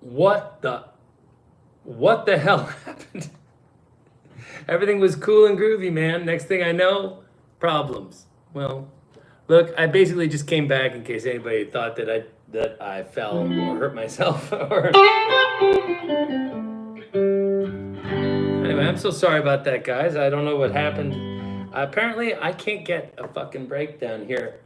what the hell happened? Everything was cool and groovy, man. Next thing I know, problems. Well, look, I basically just came back in case anybody thought that I fell or hurt myself. Or anyway, I'm so sorry about that, guys. I don't know what happened. Apparently, I can't get a fucking breakdown here.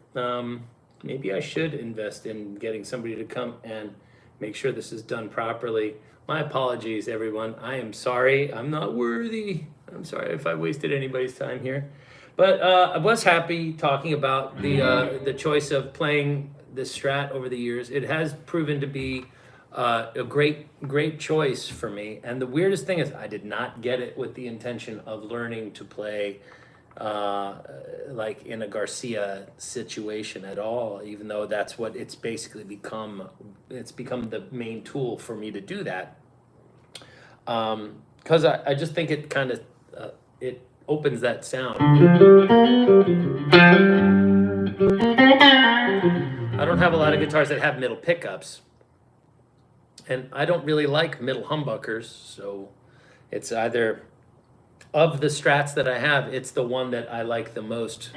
Maybe I should invest in getting somebody to come and make sure this is done properly. My apologies, everyone. I am sorry. I'm not worthy. I'm sorry if I wasted anybody's time here. But I was happy talking about the choice of playing this Strat over the years. It has proven to be a great choice for me. And the weirdest thing is, I did not get it with the intention of learning to play like in a Garcia situation at all, even though that's what it's basically become. It's become the main tool for me to do that. Because I just think it kind of it opens that sound. I don't have a lot of guitars that have middle pickups, and I don't really like middle humbuckers, so it's either of the Strats that I have, it's the one that I like the most.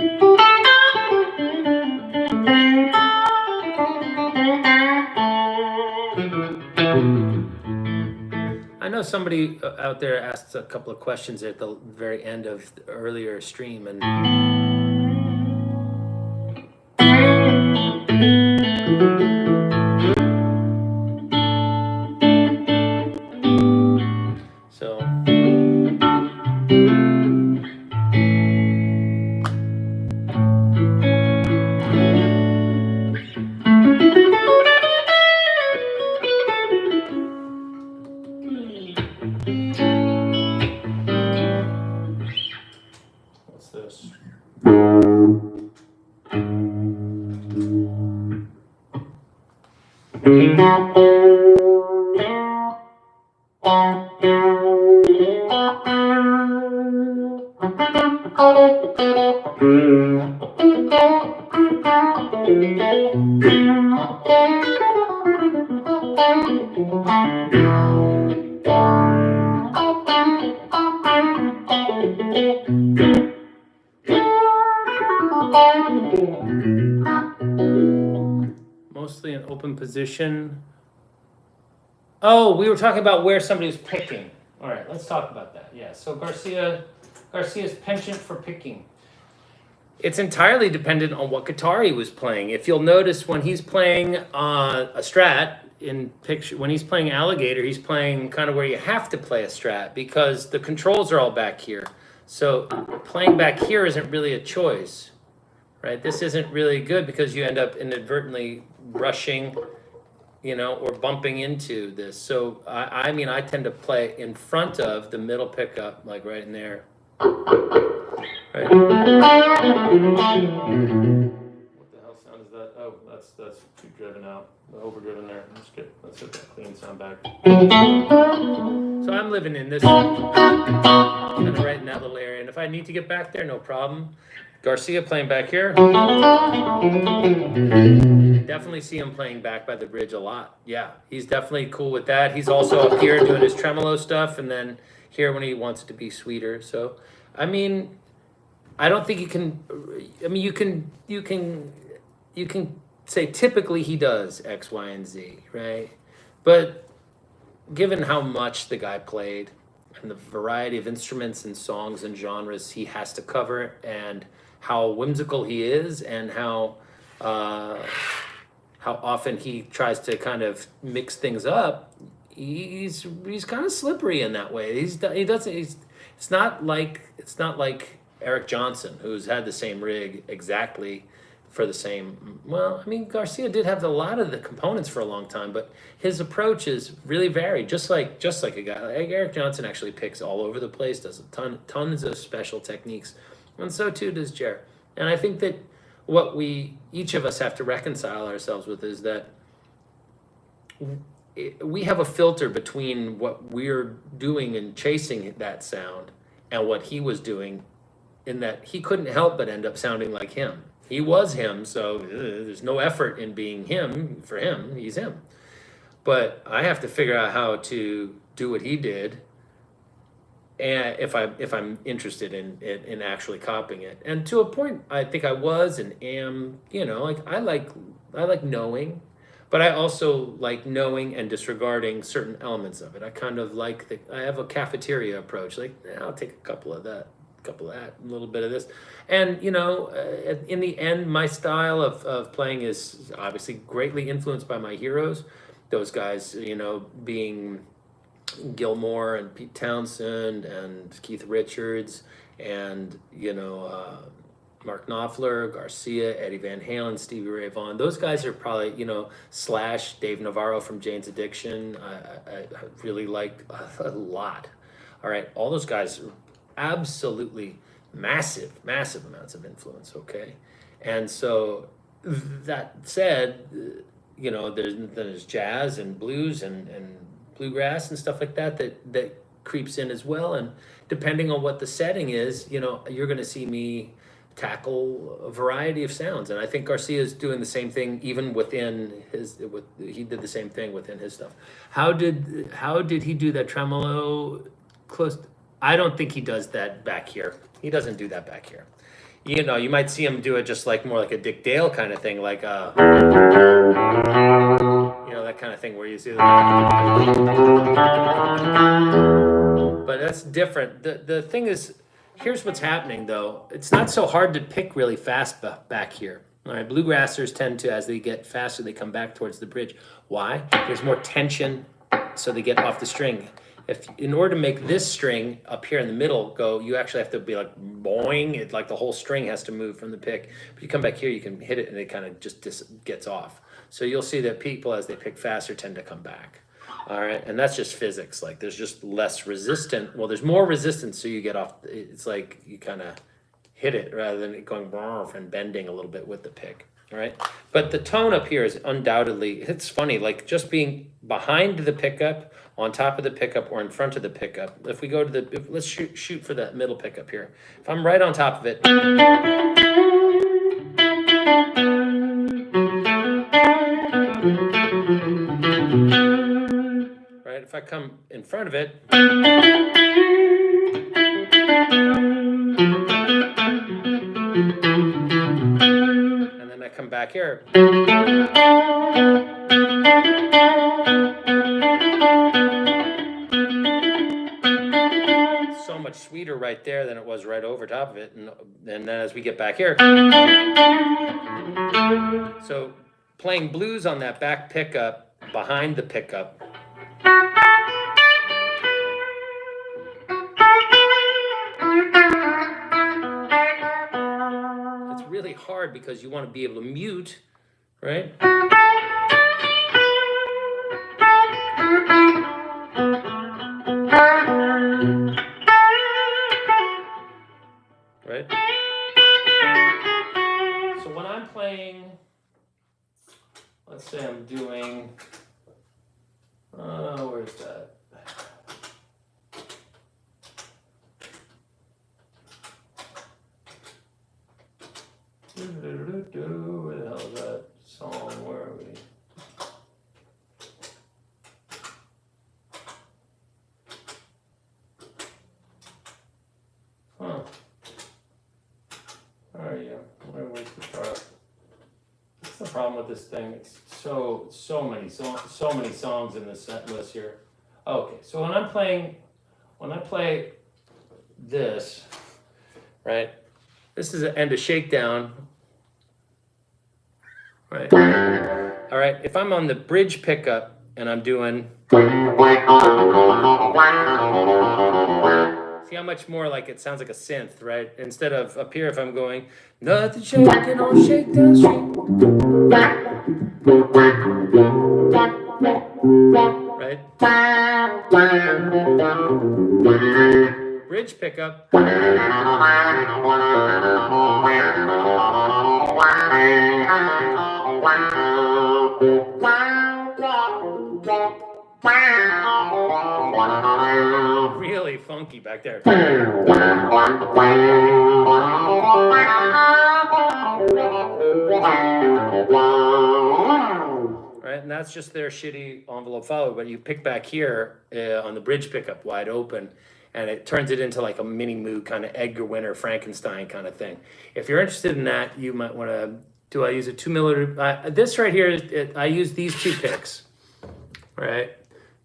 I know somebody out there asked a couple of questions at the very end of the earlier stream, and so what's this? Mostly an open position. Oh, we were talking about where somebody was picking. All right, let's talk about that. Yeah, so Garcia's penchant for picking. It's entirely dependent on what guitar he was playing. If you'll notice, when he's playing a Strat in picture, when he's playing Alligator, he's playing kind of where you have to play a Strat because the controls are all back here. So playing back here isn't really a choice, right? This isn't really good because you end up inadvertently brushing, or bumping into this. So I mean, I tend to play in front of the middle pickup, like right in there. Right. What the hell sound is that? Oh, that's too driven out, overdriven there. Let's get that clean sound back. So I'm living in this, kind of right in that little area. And if I need to get back there, no problem. Garcia playing back here. Definitely see him playing back by the bridge a lot. Yeah, he's definitely cool with that. He's also up here doing his tremolo stuff, and then here when he wants it to be sweeter. So, I mean, I don't think you can. I mean, you can say typically he does X, Y, and Z, right? But given how much the guy played and the variety of instruments and songs and genres he has to cover, and how whimsical he is, and how often he tries to kind of mix things up, he's kind of slippery in that way. It's not like Eric Johnson, who's had the same rig exactly for the same. Well, I mean, Garcia did have a lot of the components for a long time, but his approach is really varied. Just like a guy like Eric Johnson actually picks all over the place, does tons of special techniques, and so too does Jer. And I think that what each of us have to reconcile ourselves with is that we have a filter between what we're doing and chasing that sound and what he was doing, in that he couldn't help but end up sounding like him. He was him, so there's no effort in being him. For him, he's him. but I have to figure out how to do what he did, and if I'm interested in actually copying it. And to a point, I think I was and am, like I like knowing, but I also like knowing and disregarding certain elements of it. I kind of like I have a cafeteria approach. Like, I'll take a couple of that, a little bit of this. And, in the end, my style of playing is obviously greatly influenced by my heroes. Those guys, being Gilmore and Pete Townsend and Keith Richards and, Mark Knopfler, Garcia, Eddie Van Halen, Stevie Ray Vaughan. Those guys are probably, Slash, Dave Navarro from Jane's Addiction. I really like a lot. All right, all those guys are absolutely massive amounts of influence, okay? And so that said, there's jazz and blues and bluegrass and stuff like that creeps in as well. And depending on what the setting is, you're going to see me tackle a variety of sounds. And I think Garcia is doing the same thing even within he did the same thing within his stuff. How did he do that tremolo close? I don't think he does that back here. He doesn't do that back here. You might see him do it just like more like a Dick Dale kind of thing, like that kind of thing where you see but that's different. The thing is, here's what's happening though. It's not so hard to pick really fast back here. All right, bluegrassers tend to, as they get faster, they come back towards the bridge. Why? There's more tension, so they get off the string. In order to make this string up here in the middle go, you actually have to be like boing. It's like the whole string has to move from the pick. But you come back here, you can hit it, and it kind of just gets off. So you'll see that people, as they pick faster, tend to come back. All right, and that's just physics. Like there's just less resistance. Well, there's more resistance, so you get off. It's like you kind of hit it rather than it going and bending a little bit with the pick. All right, but the tone up here is undoubtedly. It's funny, like just being behind the pickup, on top of the pickup, or in front of the pickup. If we go to let's shoot for that middle pickup here. If I'm right on top of it. Right, if I come in front of it. And then I come back here. So much sweeter right there than it was right over top of it. And then as we get back here. So playing blues on that back pickup, behind the pickup. It's really hard because you want to be able to mute, right? Right? So when I'm playing, let's say I'm doing, where's that? Where the hell is that song? Where are we? Huh. Where are you? Where's the chart? What's the problem with this thing? It's so many songs in this set list here. Okay, so when I play this, right? This is an end of shakedown, right? All right, if I'm on the bridge pickup and I'm doing, see how much more like it sounds like a synth, right? Instead of up here, if I'm going, nothing shaking on Shakedown Street, right? Bridge pickup. Really funky back there. Right, and that's just their shitty envelope follower. But you pick back here on the bridge pickup wide open, and it turns it into like a mini Moog kind of Edgar Winter Frankenstein kind of thing. If you're interested in that, you might want to. Do I use a 2mm? This right here, I use these two picks, right?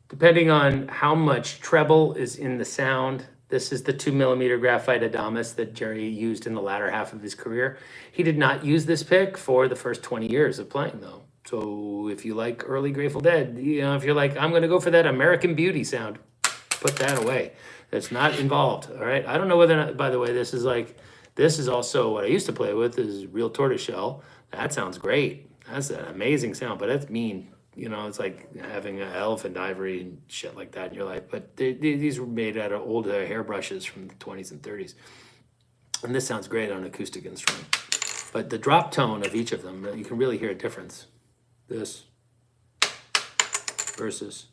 Depending on how much treble is in the sound. This is the 2mm graphite Adamas that Jerry used in the latter half of his career. He did not use this pick for the first 20 years of playing, though. So if you like early Grateful Dead, if you're like, I'm going to go for that American Beauty sound, put that away. It's not involved, all right? I don't know whether or not, by the way, this is also what I used to play with is real tortoiseshell. That sounds great. That's an amazing sound, but that's mean. It's like having an elephant ivory and shit like that in your life. But these were made out of old hairbrushes from the 20s and 30s. And this sounds great on an acoustic instrument. But the drop tone of each of them, you can really hear a difference. This versus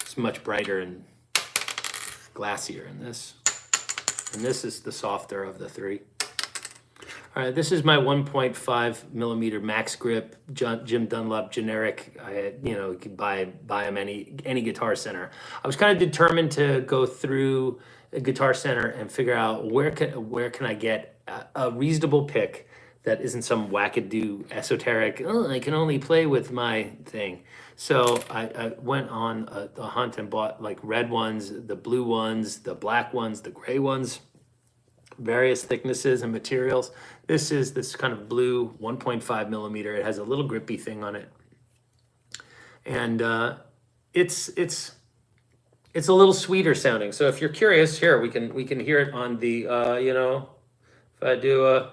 it's much brighter and glassier in this. And this is the softer of the three. All right, this is my 1.5mm max grip Jim Dunlop generic. You can buy them any Guitar Center. I was kind of determined to go through a Guitar Center and figure out where can I get a reasonable pick that isn't some wackadoo esoteric. Oh, I can only play with my thing. So I went on a hunt and bought like red ones, the blue ones, the black ones, the gray ones. Various thicknesses and materials. This is this kind of blue 1.5mm. It has a little grippy thing on it, and it's a little sweeter sounding. So if you're curious, here we can hear it on the if I do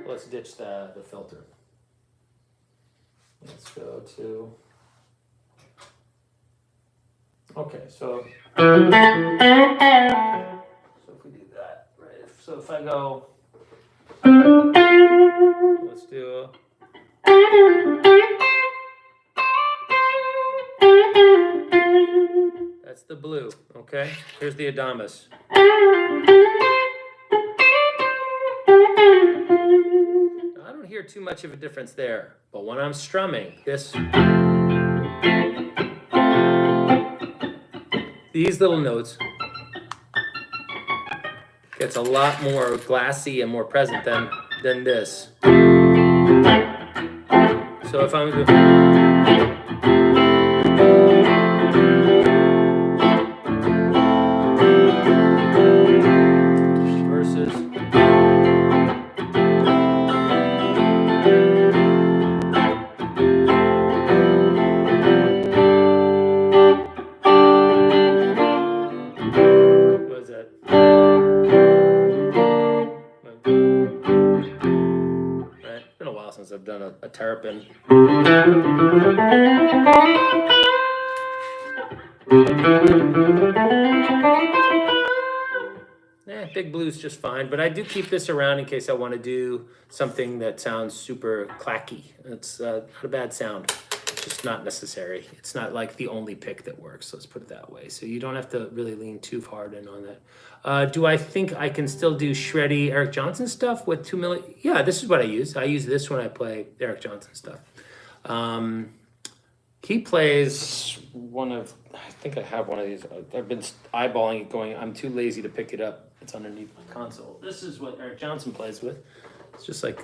let's ditch the filter. Let's go to so if we do that, right? So if I go, let's do that's the blue, okay? Here's the Adamas. Now, I don't hear too much of a difference there, but when I'm strumming, these little notes gets a lot more glassy and more present than this. So if I'm versus what is that? It's been a while since I've done a terrapin. Big blue's just fine, but I do keep this around in case I want to do something that sounds super clacky. It's not a bad sound, just not necessary. It's not like the only pick that works, let's put it that way. So you don't have to really lean too hard in on that. Do I think I can still do shreddy Eric Johnson stuff with 2mm? Yeah, this is what I use. I use this when I play Eric Johnson stuff. He plays I think I have one of these. I've been eyeballing it going, I'm too lazy to pick it up. It's underneath my console. This is what Eric Johnson plays with. It's just like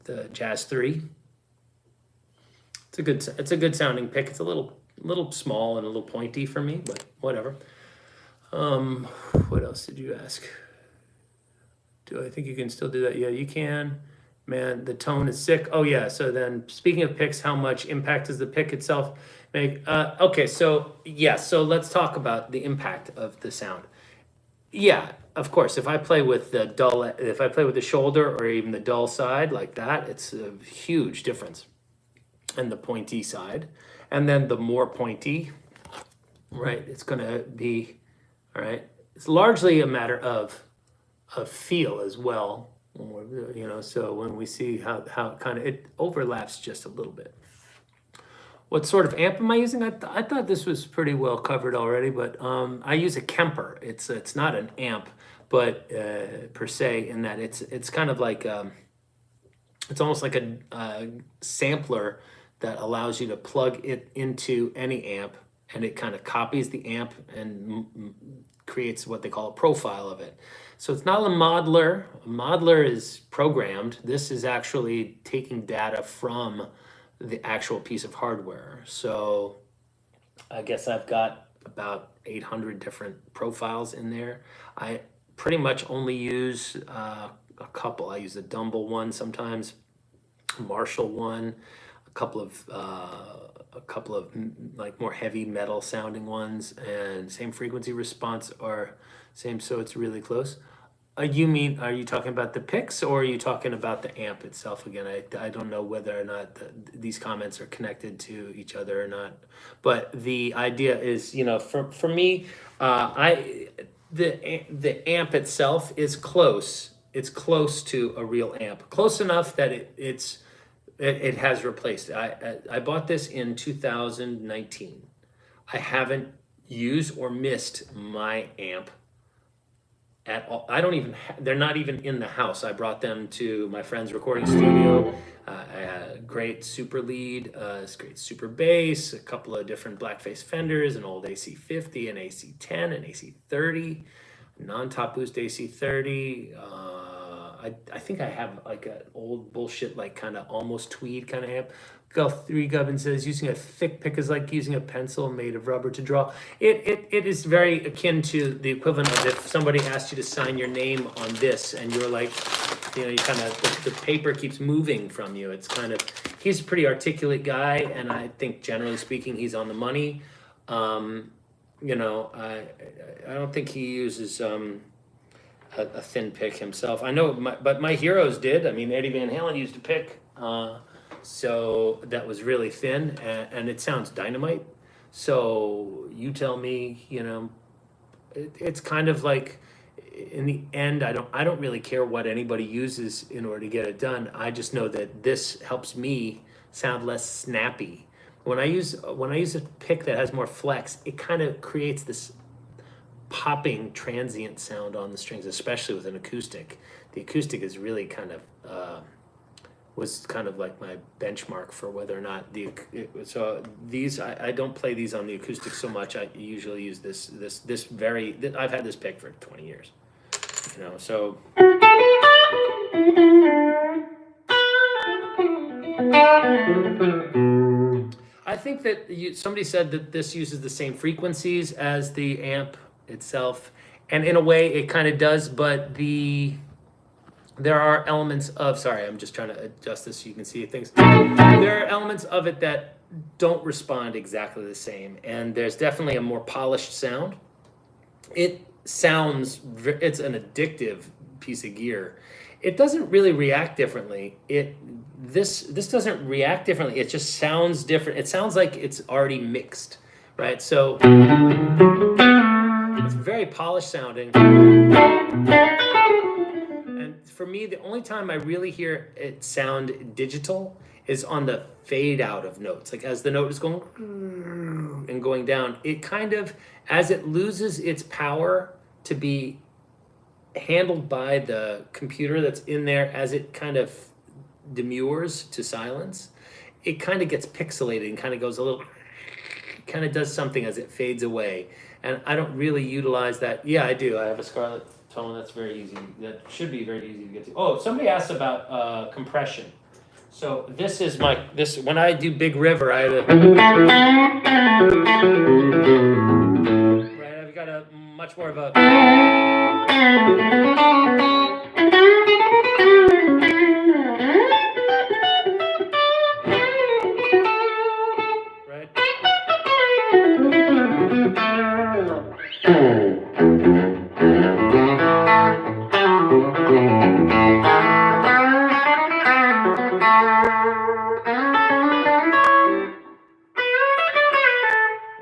the Jazz 3. It's a good sounding pick. It's a little small and a little pointy for me, but whatever. What else did you ask? Do I think you can still do that? Yeah, you can. Man, the tone is sick. Oh yeah, so then speaking of picks, how much impact does the pick itself make? Okay, so yeah, so let's talk about the impact of the sound. Yeah, of course, if I play with the shoulder or even the dull side like that, it's a huge difference. And the pointy side, and then the more pointy, right, it's gonna be, all right, it's largely a matter of feel as well. So when we see how kind of it overlaps just a little bit. What sort of amp am I using? I thought this was pretty well covered already, but I use a Kemper. It's not an amp, but per se, in that it's kind of like it's almost like a sampler that allows you to plug it into any amp, and it kind of copies the amp and creates what they call a profile of it. So it's not a modeler. A modeler is programmed. This is actually taking data from the actual piece of hardware. So I guess I've got about 800 different profiles in there. I pretty much only use a couple. I use a Dumble one sometimes, Marshall one, a couple of like more heavy metal sounding ones, and same frequency response or same, so it's really close. Are you talking about the picks, or are you talking about the amp itself? Again, I don't know whether or not these comments are connected to each other or not. But the idea is, for me, the amp itself is close. It's close to a real amp, close enough that it has replaced. I bought this in 2019. I haven't used or missed my amp at all. I don't even they're not even in the house. I brought them to my friend's recording studio. I had a great super lead, this great super bass, a couple of different blackface Fenders, an old AC50, an AC10, an AC30, non-top boost AC30. I think I have like an old bullshit, like kind of almost tweed kind of amp. Gulf 3 Gubbin says using a thick pick is like using a pencil made of rubber to draw. It is very akin to the equivalent of if somebody asked you to sign your name on this and you're like, you kind of, the paper keeps moving from you. It's kind of, he's a pretty articulate guy, and I think generally speaking, he's on the money. I don't think he uses a thin pick himself. I know, but my heroes did. I mean, Eddie Van Halen used a pick. So that was really thin, and it sounds dynamite. So you tell me, it's kind of like, in the end, I don't really care what anybody uses in order to get it done. I just know that this helps me sound less snappy. When I use a pick that has more flex, it kind of creates this popping transient sound on the strings, especially with an acoustic. The acoustic is really kind of was kind of like my benchmark for whether or not so these, I don't play these on the acoustic so much. I usually use this I've had this pick for 20 years, so. I think that somebody said that this uses the same frequencies as the amp itself, and in a way it kind of does, but there are elements of, sorry, I'm just trying to adjust this so you can see things. There are elements of it that don't respond exactly the same, and there's definitely a more polished sound. It's an addictive piece of gear. It doesn't really react differently. This doesn't react differently. It just sounds different. It sounds like it's already mixed, right? So it's very polished sounding. And for me, the only time I really hear it sound digital is on the fade out of notes. Like as the note is going and going down, it kind of, as it loses its power to be handled by the computer that's in there, as it kind of demurs to silence, it kind of gets pixelated and kind of goes a little, kind of does something as it fades away. And I don't really utilize that. Yeah, I do. I have a Scarlett tone that's very easy. That should be very easy to get to. Oh, somebody asked about compression. So this is when I do Big River, I have right, I've got a much more of a right.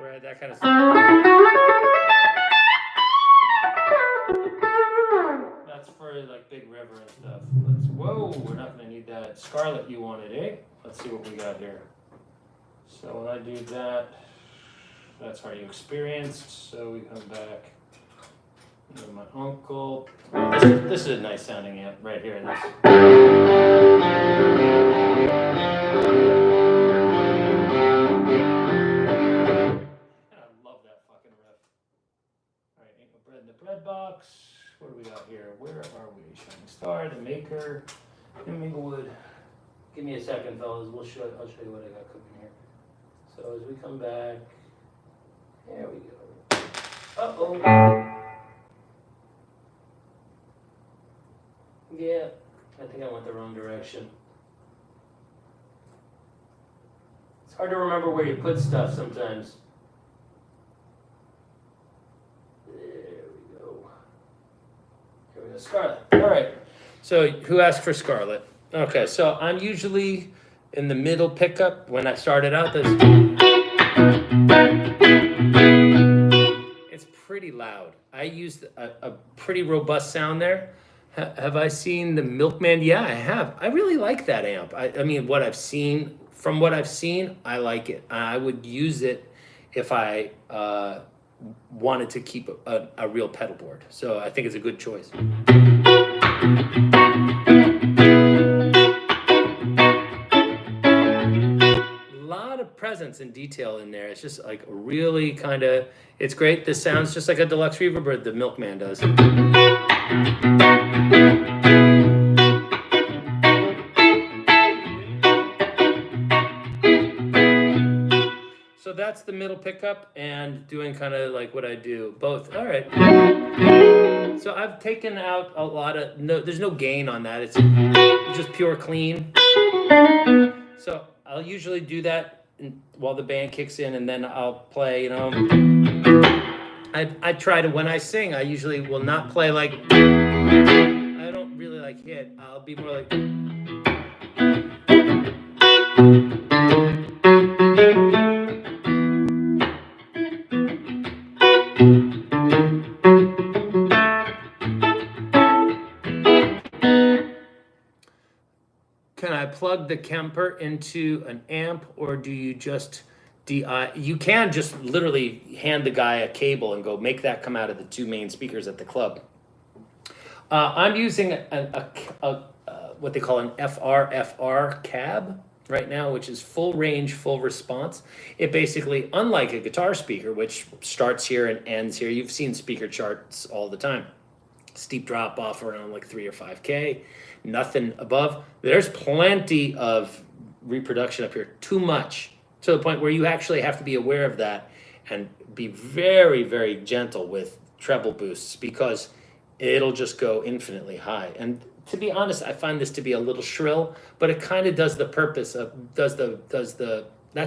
Right, that kind of stuff. That's for like Big River and stuff. Whoa, we're not gonna need that. Scarlett, you wanted, eh? Let's see what we got here. So when I do that, that's how you experienced. So we come back. My uncle. This is a nice sounding amp right here in this. bread in the bread box. What do we got here? Where are we? Shining Star, the maker, in Minglewood. Give me a second, fellas. I'll show you what I got cooking here. So as we come back, there we go. Uh-oh. Yeah, I think I went the wrong direction. It's hard to remember where you put stuff sometimes. There we go. Here we go, Scarlet. All right. So who asked for Scarlet? Okay, so I'm usually in the middle pickup when I started out. It's pretty loud. I used a pretty robust sound there. Have I seen the Milkman? Yeah, I have. I really like that amp. I mean, from what I've seen, I like it. I would use it if I wanted to keep a real pedal board. So I think it's a good choice. Presence and detail in there. It's just like really kind of, it's great. This sounds just like a deluxe reverb, but the Milkman does. So that's the middle pickup and doing kind of like what I do both. All right. So I've taken out a lot of, there's no gain on that. It's just pure clean. So I'll usually do that while the band kicks in, and then I'll play, I try to, when I sing, I usually will not play like, I don't really like hit. I'll be more like, can I plug the Kemper into an amp, or do you just you can just literally hand the guy a cable and go make that come out of the two main speakers at the club. I'm using what they call an FR cab right now, which is full range, full response. It basically, unlike a guitar speaker, which starts here and ends here, you've seen speaker charts all the time. Steep drop off around like 3 or 5K, nothing above. There's plenty of reproduction up here, too much, to the point where you actually have to be aware of that and be very, very gentle with treble boosts, because it'll just go infinitely high. And to be honest, I find this to be a little shrill, but it kind of does the purpose of, that's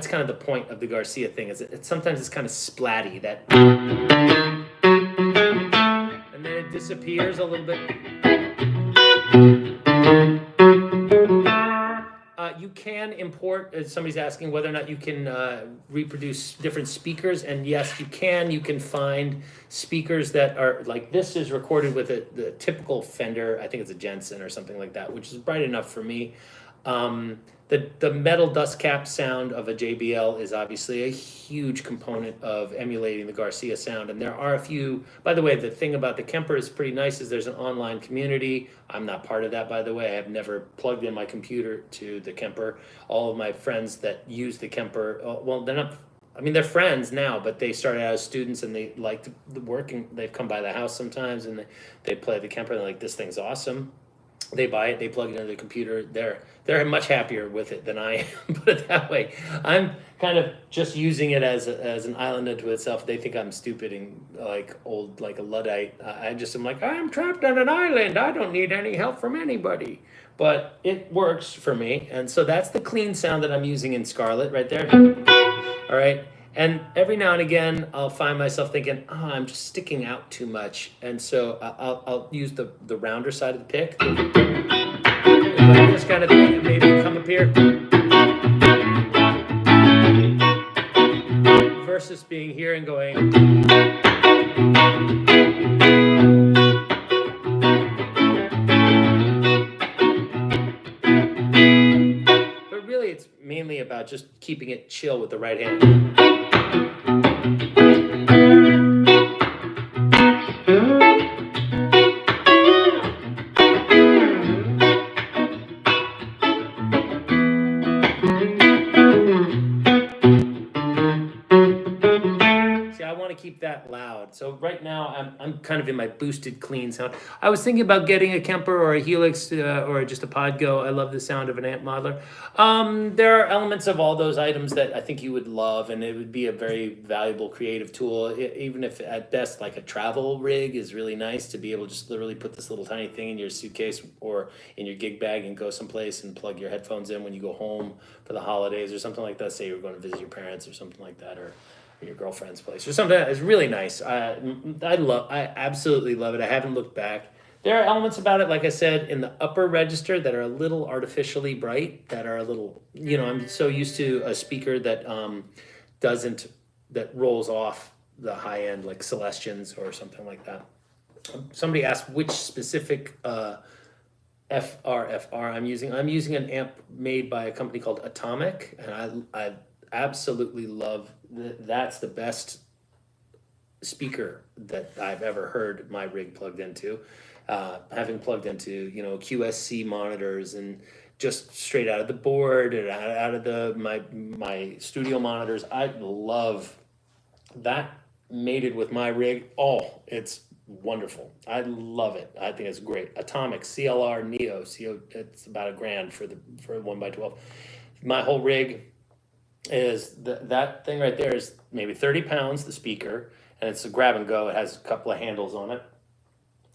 kind of the point of the Garcia thing, is sometimes it's kind of splatty, that, and then it disappears a little bit. You can import, as somebody's asking whether or not you can reproduce different speakers, and yes, you can. You can find speakers that are, like this is recorded with the typical Fender, I think it's a Jensen or something like that, which is bright enough for me. The metal dust cap sound of a JBL is obviously a huge component of emulating the Garcia sound, and there are a few. By the way, the thing about the Kemper is pretty nice is there's an online community. I'm not part of that, by the way. I have never plugged in my computer to the Kemper. All of my friends that use the Kemper, well, they're not, I mean, they're friends now, but they started out as students and they like the work, and they've come by the house sometimes and they play the Kemper and they're like, this thing's awesome. They buy it, they plug it into the computer. They're much happier with it than I am, put it that way. I'm kind of just using it as an island unto itself. They think I'm stupid and like old, like a Luddite. I just am like, I'm trapped on an island. I don't need any help from anybody. But it works for me. And so that's the clean sound that I'm using in Scarlet right there. All right. And every now and again, I'll find myself thinking, I'm just sticking out too much. And so I'll use the rounder side of the pick. This kind of thing, maybe come up here. Versus being here and going. But really, it's mainly about just keeping it chill with the right hand. See, I want to keep that loud. So right now I'm kind of in my boosted clean sound. I was thinking about getting a Kemper or a Helix or just a Podgo. I love the sound of an amp modeler. There are elements of all those items that I think you would love, and it would be a very valuable creative tool. Even if at best like a travel rig is really nice to be able to just literally put this little tiny thing in your suitcase or in your gig bag and go someplace and plug your headphones in when you go home for the holidays or something like that. Say you're going to visit your parents or something like that, or your girlfriend's place or something. It's really nice. I absolutely love it. I haven't looked back. There are elements about it, like I said, in the upper register that are a little artificially bright, that are a little, I'm so used to a speaker that that rolls off the high end, like Celestians or something like that. Somebody asked which specific FRFR I'm using. I'm using an amp made by a company called Atomic, and I absolutely love that's the best speaker that I've ever heard my rig plugged into. Having plugged into QSC monitors and just straight out of the board and out of my studio monitors, I love that mated with my rig. Oh, it's wonderful. I love it. I think it's great. Atomic CLR Neo. It's about $1,000 for a 1x12. My whole rig is that thing right there is maybe 30 pounds, the speaker, and it's a grab and go. It has a couple of handles on it,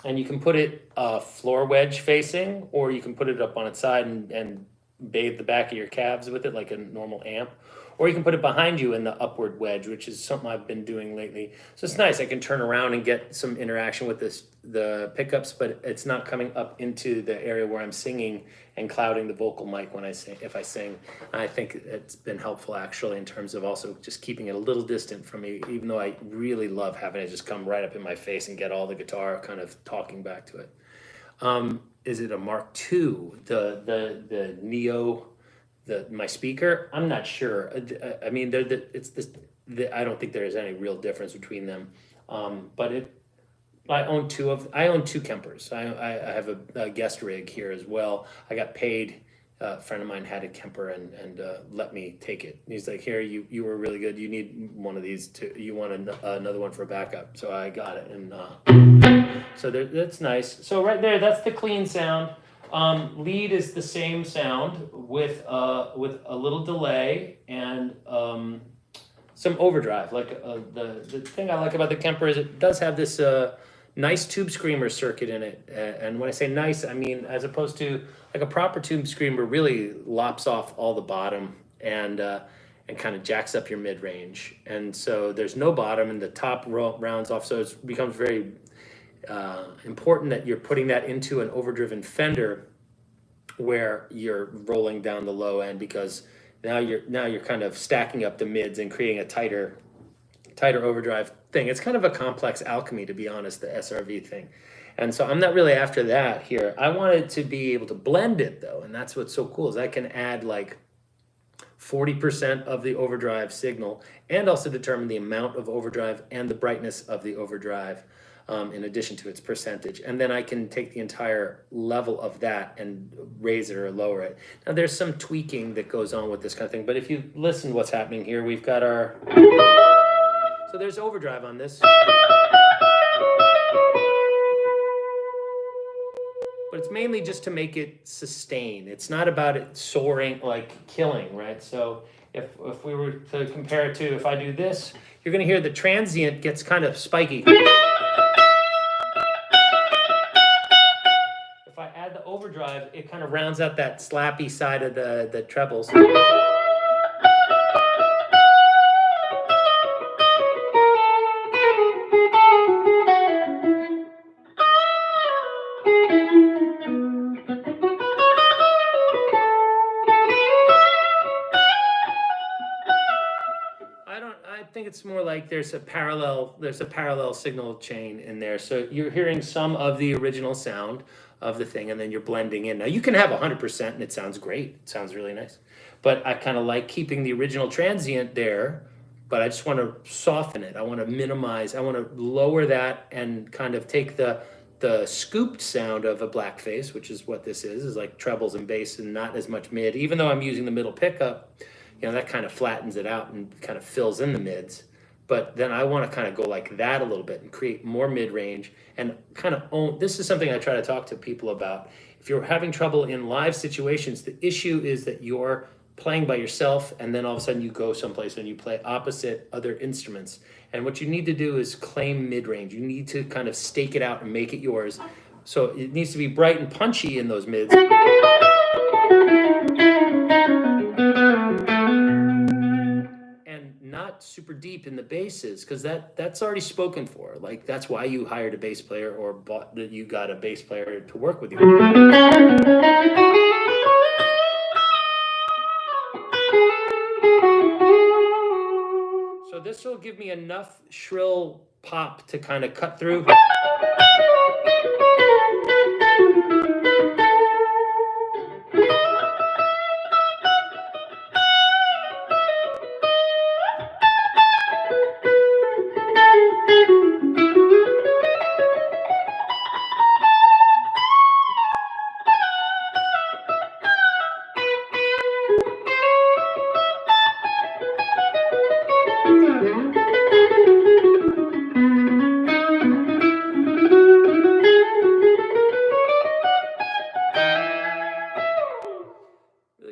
and you can put it floor wedge facing, or you can put it up on its side and bathe the back of your calves with it like a normal amp, or you can put it behind you in the upward wedge, which is something I've been doing lately. So it's nice. I can turn around and get some interaction with the pickups, but it's not coming up into the area where I'm singing and clouding the vocal mic when I sing. If I sing, I think it's been helpful actually in terms of also just keeping it a little distant from me, even though I really love having it just come right up in my face and get all the guitar kind of talking back to it. Is it a Mark II? The Neo, my speaker? I'm not sure. I mean, I don't think there is any real difference between them. But I own two Kempers. I have a guest rig here as well. I got paid. A friend of mine had a Kemper and let me take it. And he's like, here, you were really good. You need one of these too. You want another one for backup. So I got it. And so that's nice. So right there, that's the clean sound. Lead is the same sound with a little delay and some overdrive. Like the thing I like about the Kemper is it does have this nice tube screamer circuit in it. And when I say nice, I mean as opposed to like a proper tube screamer really lops off all the bottom and kind of jacks up your mid range. And so there's no bottom and the top rounds off. So it becomes very important that you're putting that into an overdriven Fender where you're rolling down the low end, because now you're kind of stacking up the mids and creating a tighter overdrive thing. It's kind of a complex alchemy, to be honest, the SRV thing. And so I'm not really after that here. I wanted to be able to blend it though, and that's what's so cool is I can add like 40% of the overdrive signal and also determine the amount of overdrive and the brightness of the overdrive in addition to its percentage. And then I can take the entire level of that and raise it or lower it. Now there's some tweaking that goes on with this kind of thing, but if you listen to what's happening here, we've got our, so there's overdrive on this. But it's mainly just to make it sustain. It's not about it soaring, like killing, right? So if we were to compare it to, if I do this, you're gonna hear the transient gets kind of spiky. If I add the overdrive, it kind of rounds out that slappy side of the trebles. I think it's more like there's a parallel signal chain in there. So you're hearing some of the original sound of the thing, and then you're blending in. Now you can have 100% and it sounds great. It sounds really nice. But I kind of like keeping the original transient there, but I just want to soften it. I want to minimize, I want to lower that and kind of take the scooped sound of a blackface, which is what this is like trebles and bass and not as much mid, even though I'm using the middle pickup. That kind of flattens it out and kind of fills in the mids. but then I want to kind of go like that a little bit and create more mid-range and kind of own. This is something I try to talk to people about. If you're having trouble in live situations, the issue is that you're playing by yourself and then all of a sudden you go someplace and you play opposite other instruments. And what you need to do is claim mid-range. You need to kind of stake it out and make it yours. So it needs to be bright and punchy in those mids. And not super deep in the basses, because that's already spoken for. Like, that's why you hired a bass player or bought that you got a bass player to work with you. So this will give me enough shrill pop to kind of cut through.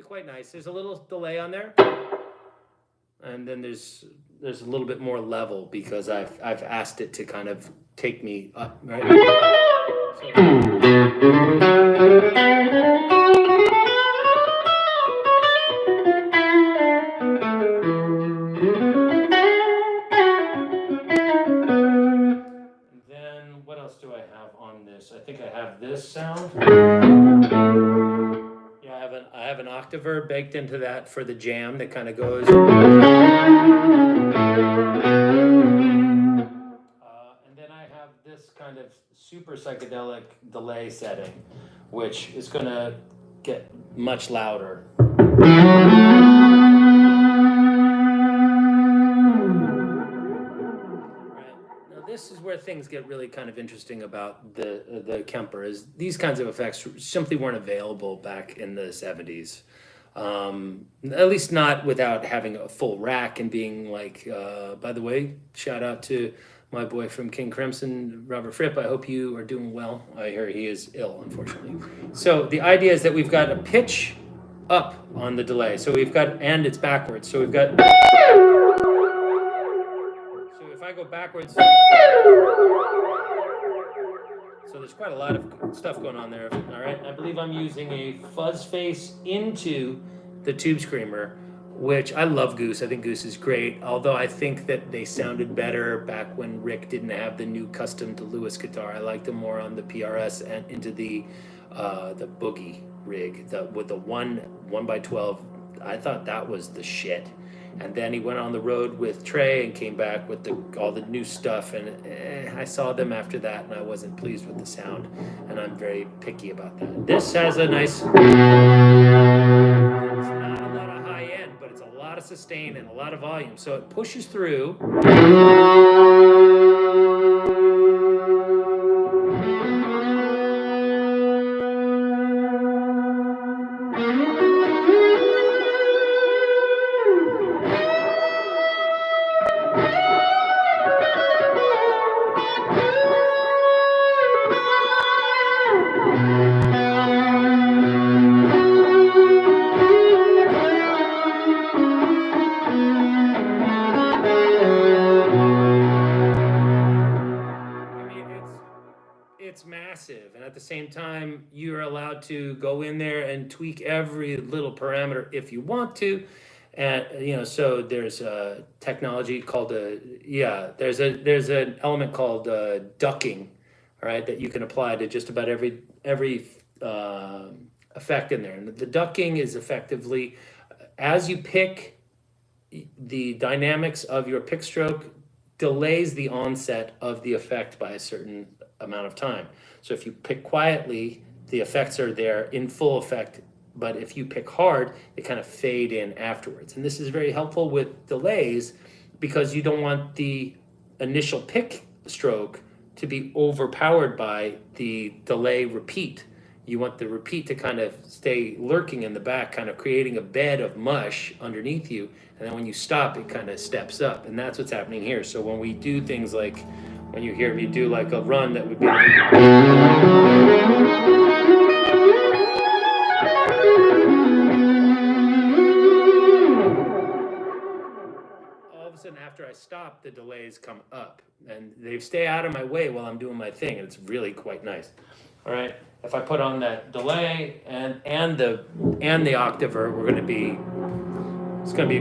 Quite nice. There's a little delay on there, and then there's a little bit more level because I've asked it to kind of take me up, right? And then what else do I have on this? I think I have this sound. I have an octaver baked into that for the jam that kind of goes. And then I have this kind of super psychedelic delay setting, which is going to get much louder. This is where things get really kind of interesting about the Kemper, is these kinds of effects simply weren't available back in the 70s. At least not without having a full rack and being like, by the way, shout out to my boy from King Crimson, Robert Fripp. I hope you are doing well. I hear he is ill, unfortunately. So the idea is that we've got a pitch up on the delay. So we've got, and it's backwards. So we've got, if I go backwards, so there's quite a lot of stuff going on there. All right, I believe I'm using a fuzz face into the Tube Screamer, which I love Goose. I think Goose is great, although I think that they sounded better back when Rick didn't have the new custom to Lewis guitar. I liked them more on the PRS and into the Boogie rig, with the 1x12. I thought that was the shit. And then he went on the road with Trey and came back with all the new stuff. And I saw them after that, and I wasn't pleased with the sound. And I'm very picky about that. This has a nice. It's not a lot of high end, but it's a lot of sustain and a lot of volume. So it pushes through. It's massive, and at the same time you're allowed to go in there and tweak every little parameter if you want to. And so there's a technology called there's an element called ducking, all right, that you can apply to just about every effect in there. And the ducking is effectively, as you pick, the dynamics of your pick stroke delays the onset of the effect by a certain amount of time. So if you pick quietly, the effects are there in full effect, but if you pick hard, they kind of fade in afterwards. And this is very helpful with delays because you don't want the initial pick stroke to be overpowered by the delay repeat. you want the repeat to kind of stay lurking in the back, kind of creating a bed of mush underneath you. And then when you stop, it kind of steps up. And that's what's happening here. So when we do things like, when you hear me do like a run that would be like, all of a sudden after I stop, the delays come up. And they stay out of my way while I'm doing my thing. And it's really quite nice. All right. If I put on that delay and the octaver, we're going to be, it's going to be.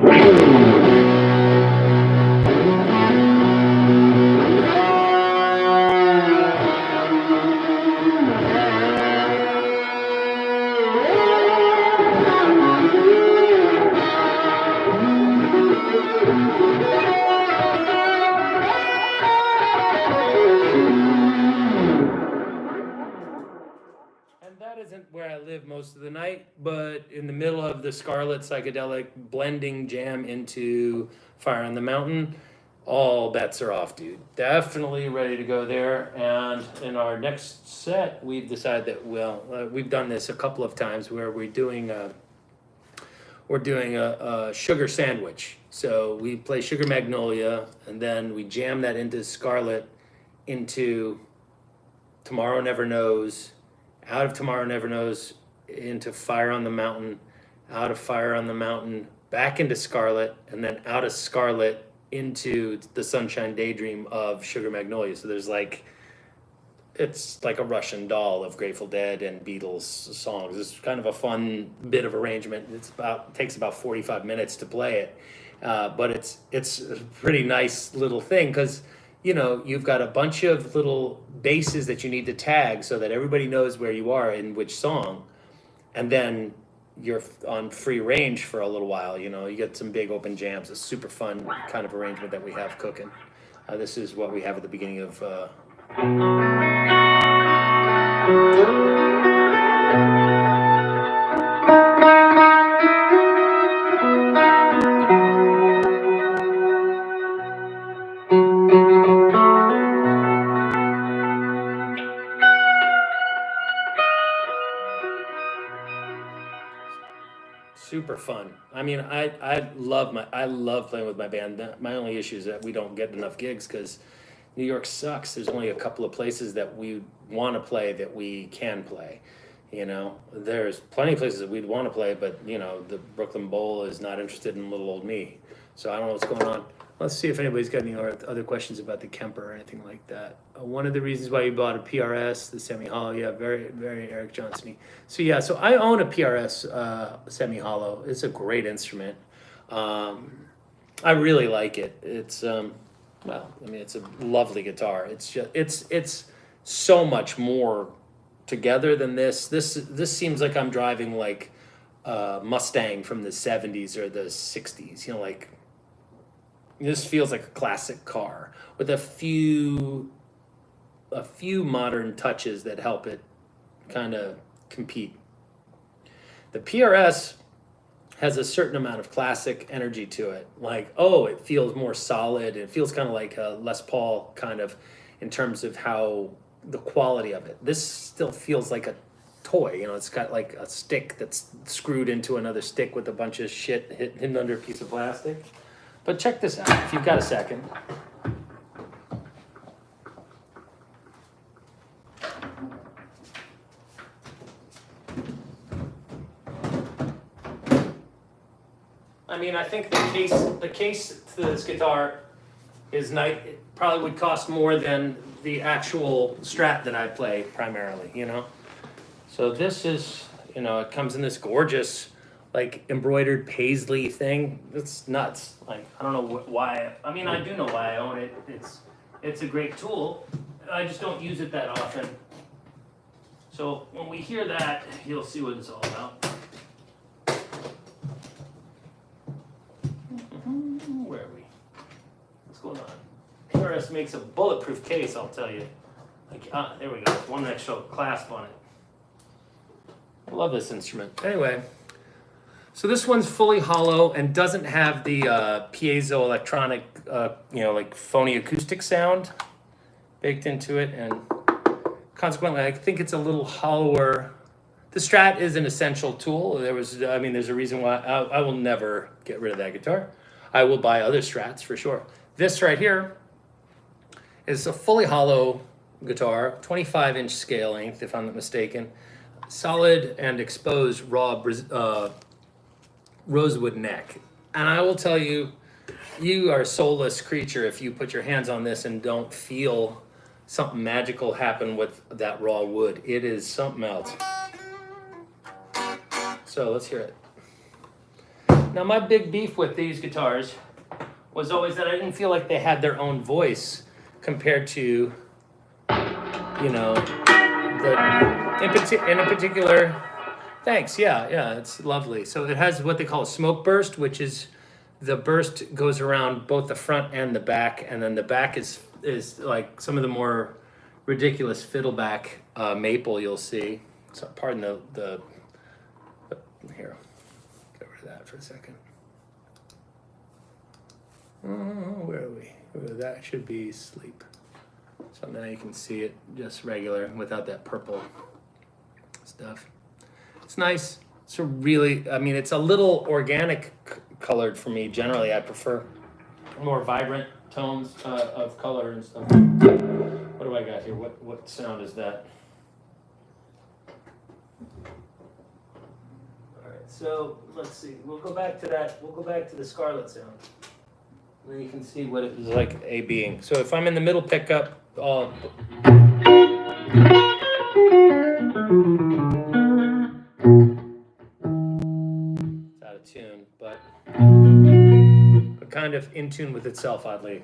Where I live most of the night, but in the middle of the Scarlet psychedelic blending jam into Fire on the Mountain, all bets are off, dude. Definitely ready to go there. And in our next set, we've decided that we've done this a couple of times where we're doing a sugar sandwich. So we play Sugar Magnolia, and then we jam that into Scarlet, into Tomorrow Never Knows, out of Tomorrow Never Knows, into Fire on the Mountain, out of Fire on the Mountain, back into Scarlet, and then out of Scarlet into the Sunshine Daydream of Sugar Magnolia. So there's like, it's like a Russian doll of Grateful Dead and Beatles songs. It's kind of a fun bit of arrangement. It takes about 45 minutes to play it, but it's a pretty nice little thing because, you know, you've got a bunch of little bases that you need to tag so that everybody knows where you are in which song. And then you're on free range for a little while, you know, you get some big open jams. It's super fun kind of arrangement that we have cooking. This is what we have at the beginning of... Super fun. I mean, I love playing with my band. My only issue is that we don't get enough gigs because New York sucks. There's only a couple of places that we want to play that we can play. You know, there's plenty of places that we'd want to play, but you know, the Brooklyn Bowl is not interested in little old me. So I don't know what's going on. Let's see if anybody's got any other questions about the Kemper or anything like that. One of the reasons why you bought a PRS, the semi-hollow, yeah, very, very Eric Johnson-y. So yeah, so I own a PRS semi-hollow. It's a great instrument. I really like it. It's well, I mean, it's a lovely guitar. It's just, it's so much more together than this. This seems like I'm driving like a Mustang from the 70s or the 60s. You know, like. This feels like a classic car with a few modern touches that help it kind of compete. The PRS has a certain amount of classic energy to it. Like, oh, it feels more solid. It feels kind of like a Les Paul kind of in terms of how the quality of it. This still feels like a toy. You know, it's got like a stick that's screwed into another stick with a bunch of shit hidden under a piece of plastic. But check this out, if you've got a second. I mean, I think the case to this guitar is nice. It probably would cost more than the actual Strat that I play primarily, you know? So this is, you know, it comes in this gorgeous, like embroidered paisley thing. It's nuts. Like, I don't know why. I mean, I do know why I own it. It's a great tool. I just don't use it that often. So when we hear that, you'll see what it's all about. Where are we? What's going on? PRS makes a bulletproof case, I'll tell you. Like, there we go. One extra clasp on it. I love this instrument. Anyway. So this one's fully hollow and doesn't have the piezo electronic, you know, like phony acoustic sound baked into it, and consequently, I think it's a little hollower The Strat is an essential tool. There's a reason why I will never get rid of that guitar. I will buy other Strats for sure. This right here is a fully hollow guitar, 25-inch scale length, if I'm not mistaken. Solid and exposed raw rosewood neck. And I will tell you, you are a soulless creature if you put your hands on this and don't feel something magical happen with that raw wood. It is something else. So let's hear it. Now my big beef with these guitars was always that I didn't feel like they had their own voice compared to, you know, in a particular. Thanks. Yeah, it's lovely. So it has what they call a smoke burst, which is the burst goes around both the front and the back, and then the back is like some of the more ridiculous fiddleback maple you'll see. So pardon the here. Get rid of that for a second. Where are we? That should be sleep. So now you can see it just regular without that purple stuff. It's nice. It's a really, it's a little organic colored for me. Generally, I prefer more vibrant tones of color and stuff. What do I got here? What sound is that? All right, so let's see. We'll go back to that. We'll go back to the Scarlet sound. Then you can see what it was like A being. So if I'm in the middle pickup, it's out of tune, but kind of in tune with itself, oddly.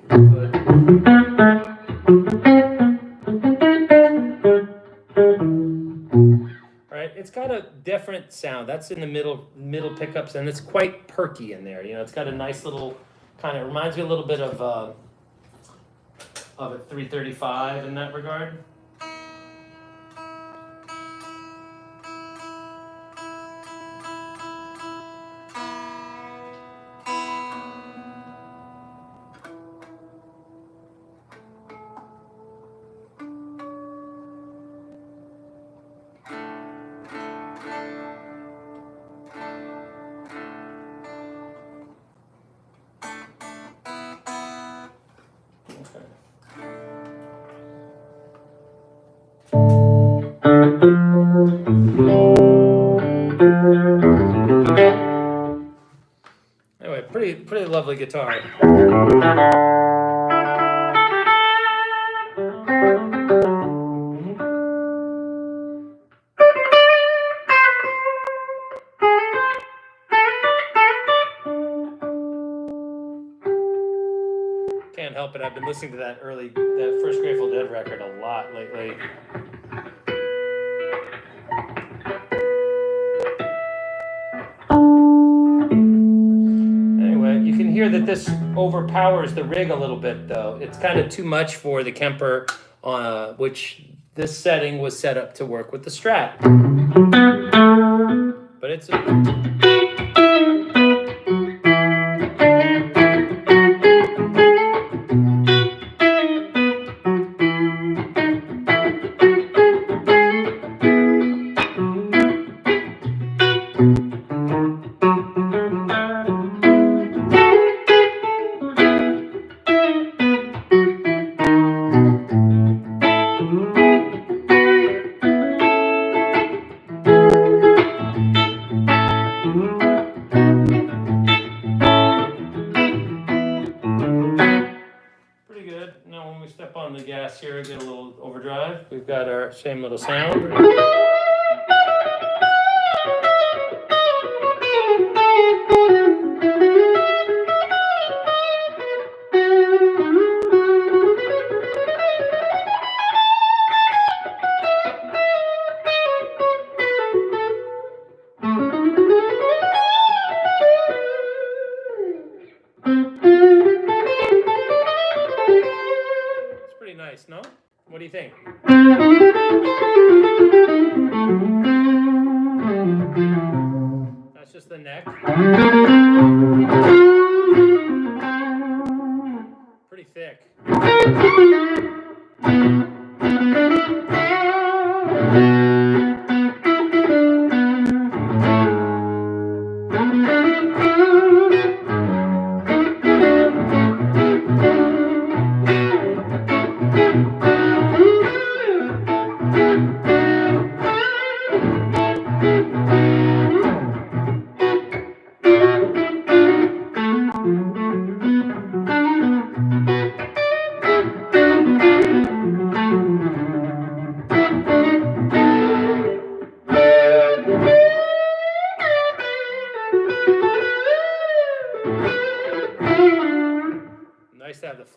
Right, it's got a different sound. That's in the middle pickups, and it's quite perky in there. You know, it's got a nice little kind of reminds me a little bit of a 335 in that regard. Anyway, pretty lovely guitar. Can't help it. I've been listening to that first Grateful Dead record a lot lately. You can hear that this overpowers the rig a little bit, though. It's kind of too much for the Kemper, which this setting was set up to work with the Strat. But it's on the gas here, get a little overdrive. We've got our same little sound. Nice, no? What do you think? That's just the neck. Pretty thick.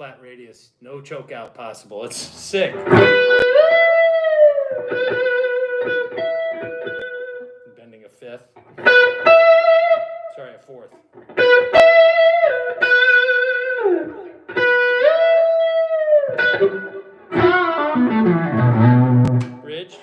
flat radius, no choke out possible. It's sick. Bending a fifth. Sorry, a fourth. Bridge.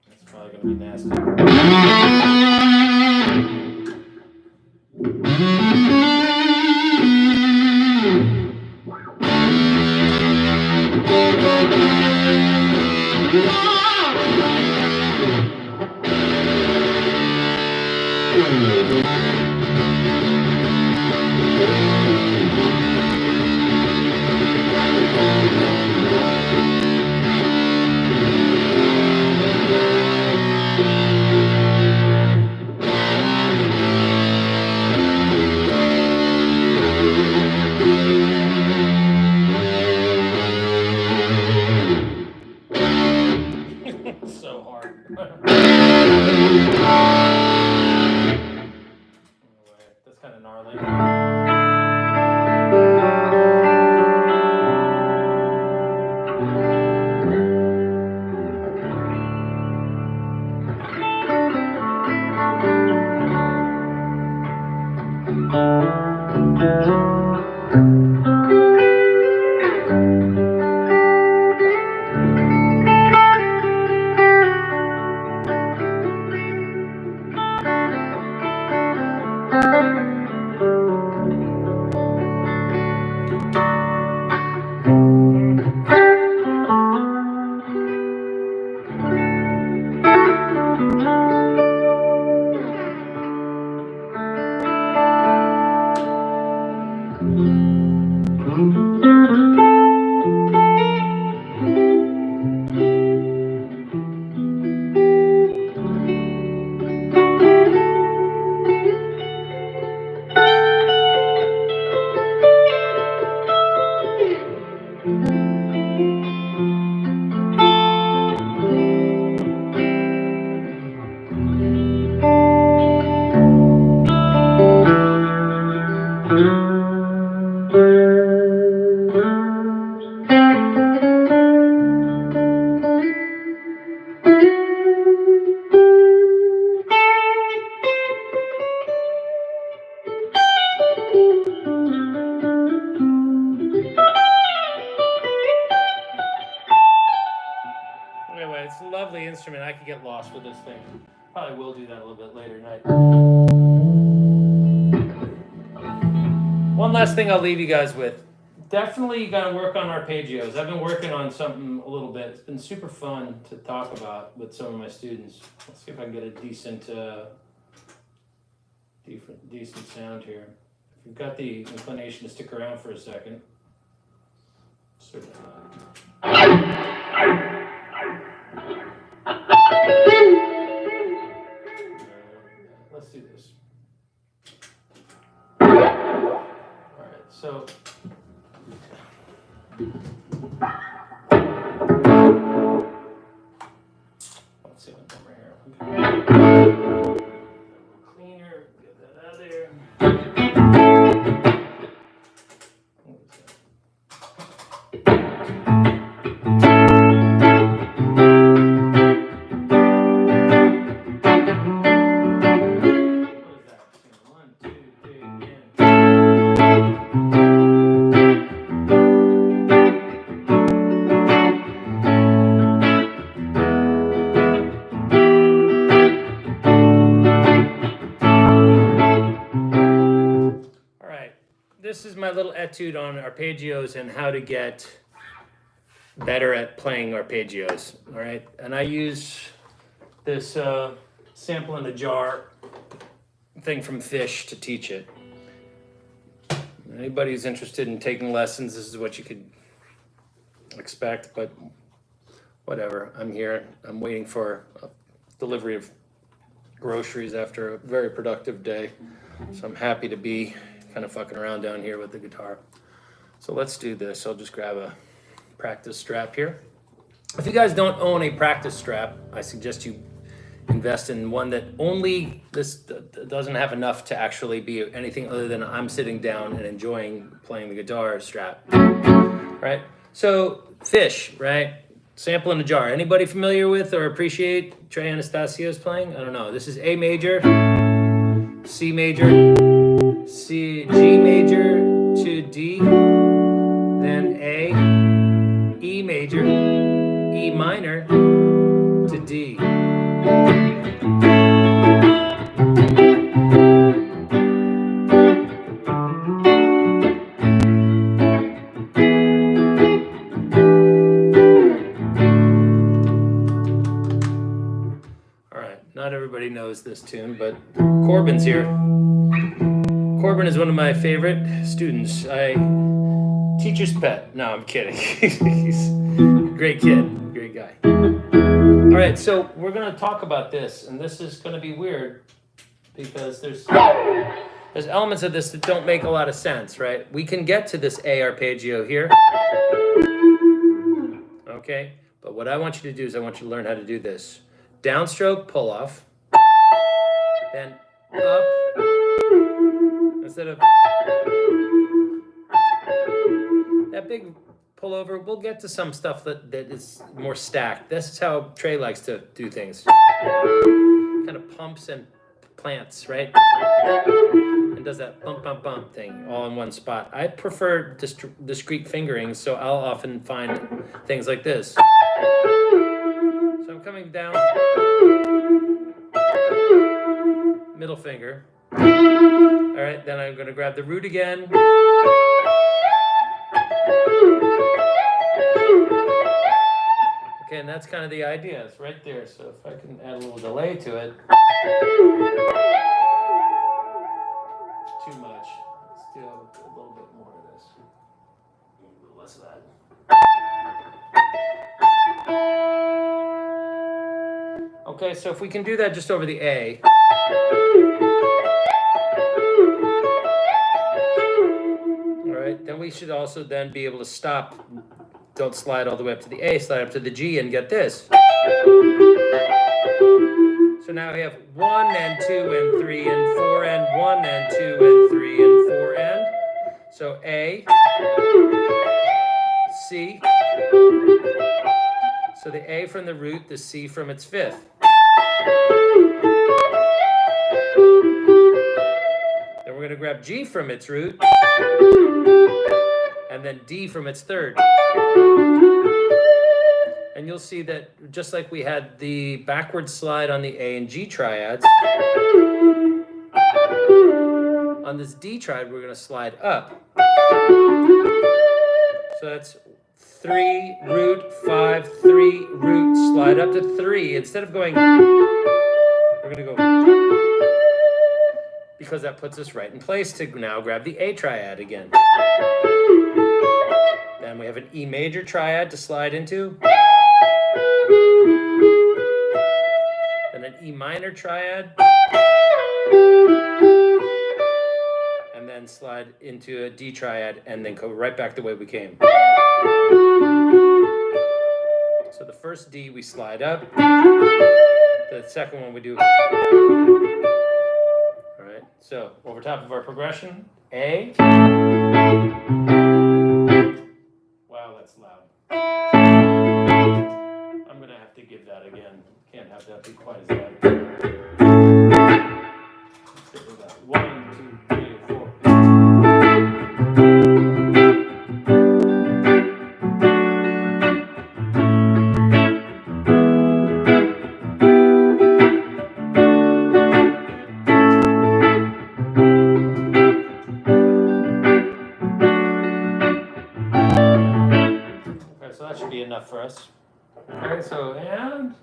That's probably going to be nasty. So hard. Anyway, that's kind of gnarly. Anyway, it's a lovely instrument. I could get lost with this thing. Probably will do that a little bit later tonight. One last thing I'll leave you guys with. Definitely you got to work on arpeggios. I've been working on something a little bit. It's been super fun to talk about with some of my students. Let's see if I can get a decent sound here. If you've got the inclination to stick around for a second. Certainly let's do this. All right, so let's see what number here. Cleaner, get that out of there. This is my little etude on arpeggios and how to get better at playing arpeggios. All right, and I use this sample in a jar thing from Fish to teach it. Anybody who's interested in taking lessons, this is what you could expect. But whatever. I'm here. I'm waiting for a delivery of groceries after a very productive day. So I'm happy to be kind of fucking around down here with the guitar. So let's do this. I'll just grab a practice strap here. If you guys don't own a practice strap, I suggest you invest in one that only this doesn't have enough to actually be anything other than I'm sitting down and enjoying playing the guitar strap. Right? So fish, right? Sample in a jar. Anybody familiar with or appreciate Trey Anastasio's playing? I don't know. This is A major, C major, G major to D, then A, E major, E minor to D. Not everybody knows this tune, but Corbin's here. Corbin is one of my favorite students. Teacher's pet. No, I'm kidding. He's a great kid, great guy. All right, so we're going to talk about this, and this is going to be weird because there's elements of this that don't make a lot of sense, right? We can get to this A arpeggio here. Okay, but what I want you to do is I want you to learn how to do this. Downstroke, pull off, then up, instead of that big pullover. We'll get to some stuff that is more stacked. This is how Trey likes to do things. Kind of pumps and plants, right? And does that bump, bump, bump thing all in one spot. I prefer discrete fingering, so I'll often find things like this. So I'm coming down, middle finger. All right, then I'm going to grab the root again. Okay, and that's kind of the idea. It's right there. So if I can add a little delay to it. Too much. Let's do a little bit more of this. A little less of that. Okay, so if we can do that just over the A. All right, then we should also then be able to stop. Don't slide all the way up to the A, slide up to the G and get this. So now we have 1 and 2 and 3 and 4 and 1 and 2 and 3 and 4 and. So A, C. So the A from the root, the C from its fifth. Then we're going to grab G from its root, and then D from its third. And you'll see that just like we had the backward slide on the A and G triads, on this D triad we're going to slide up. So that's 3, root, 5, 3, root, slide up to 3. Instead of going, we're going to go, because that puts us right in place to now grab the A triad again. Then we have an E major triad to slide into. Then an E minor triad. And then slide into a D triad and then go right back the way we came. So the first D we slide up. The second one we do. All right, so over top of our progression, A. Wow, that's loud. I'm gonna have to give that again. Can't have that be quite as loud. Let's get rid of that. 1, 2, 3, 4. So that should be enough for us. Okay, so and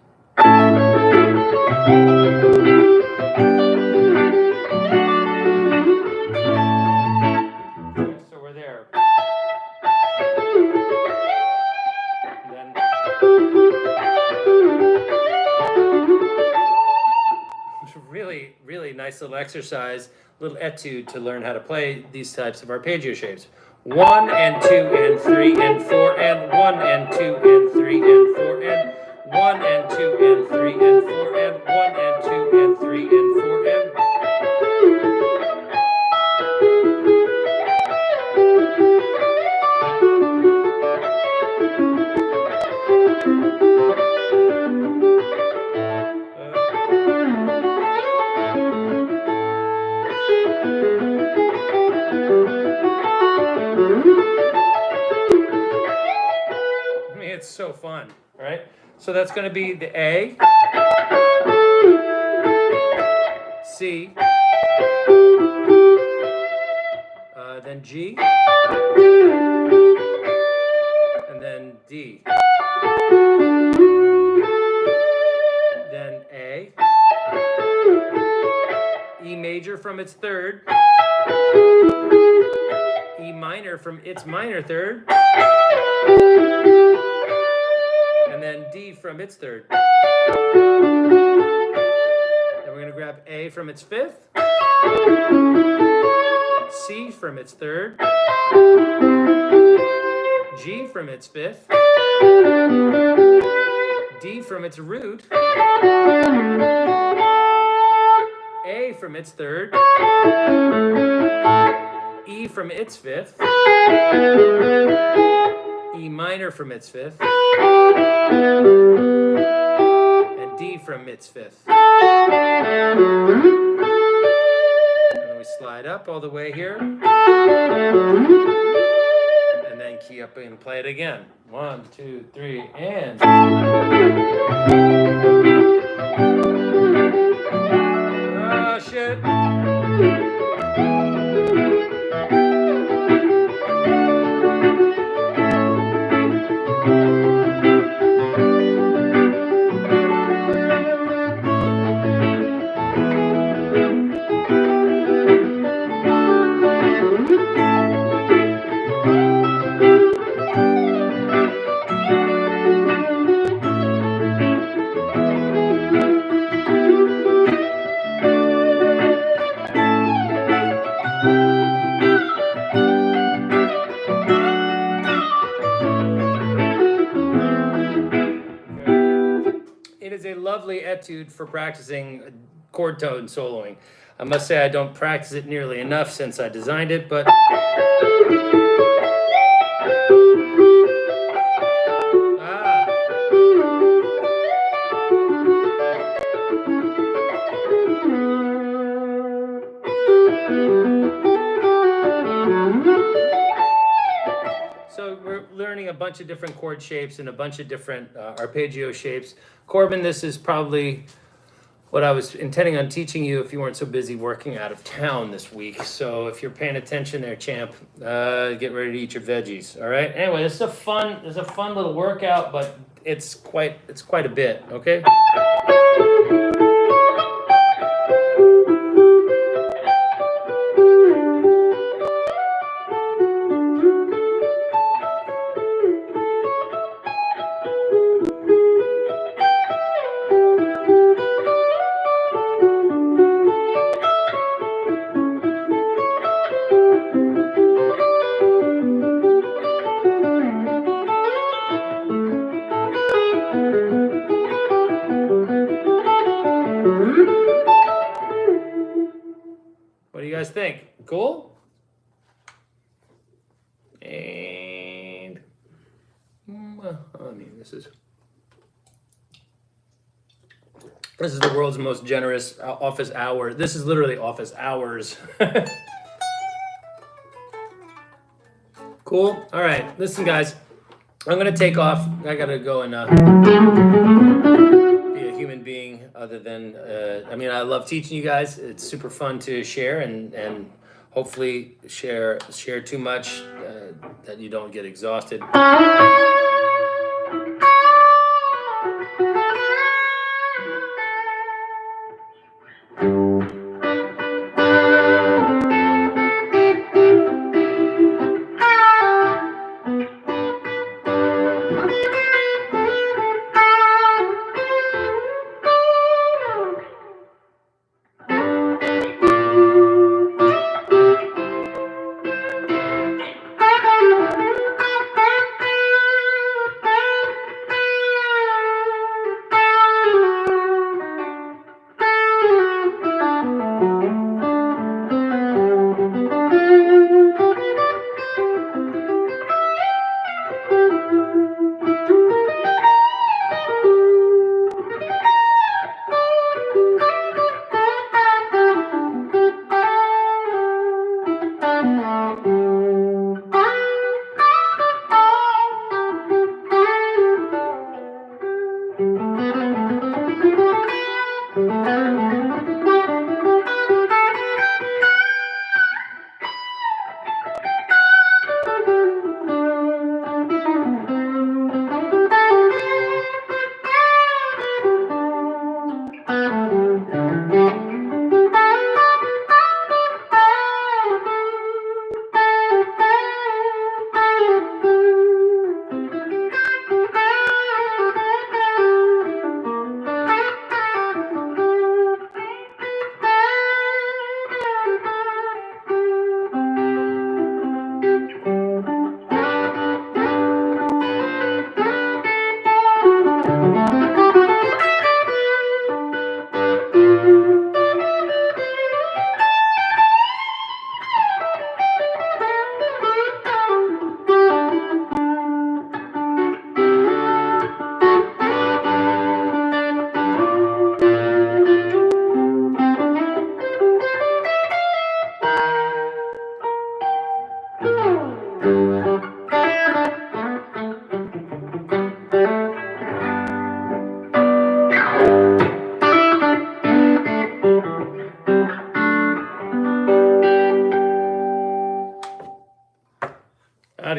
really, really nice little exercise, little etude to learn how to play these types of arpeggio shapes. 1 and 2 and 3 and 4 and 1 and 2 and 3 and 4 and 1 and 2 and 3 and 4 and 1 and 2 and 3 and 4 and. It's so fun, right? So that's going to be the A, C, then G, and then D, then A, E major from its third, E minor from its minor third, and then D from its third. Then we're going to grab A from its fifth, C from its third, G from its fifth, D from its root, A from its third, E from its fifth, E minor from its fifth, and D from its fifth. And then we slide up all the way here, and then key up and play it again. 1, 2, 3, and. Oh, shit. Lovely etude for practicing chord tone soloing. I must say I don't practice it nearly enough since I designed it, but so we're learning a bunch of different chord shapes and a bunch of different arpeggio shapes. Corbin, this is probably what I was intending on teaching you if you weren't so busy working out of town this week. So if you're paying attention there, champ, get ready to eat your veggies. All right. Anyway, this is a fun little workout, but it's quite a bit. Okay. What do you guys think? Cool? And I mean, this is the world's most generous office hour. This is literally office hours. Cool. All right, listen, guys. I'm gonna take off. I gotta go and be a human being. Other than, I mean, I love teaching you guys. It's super fun to share and hopefully share too much that you don't get exhausted.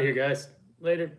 here, guys. Later.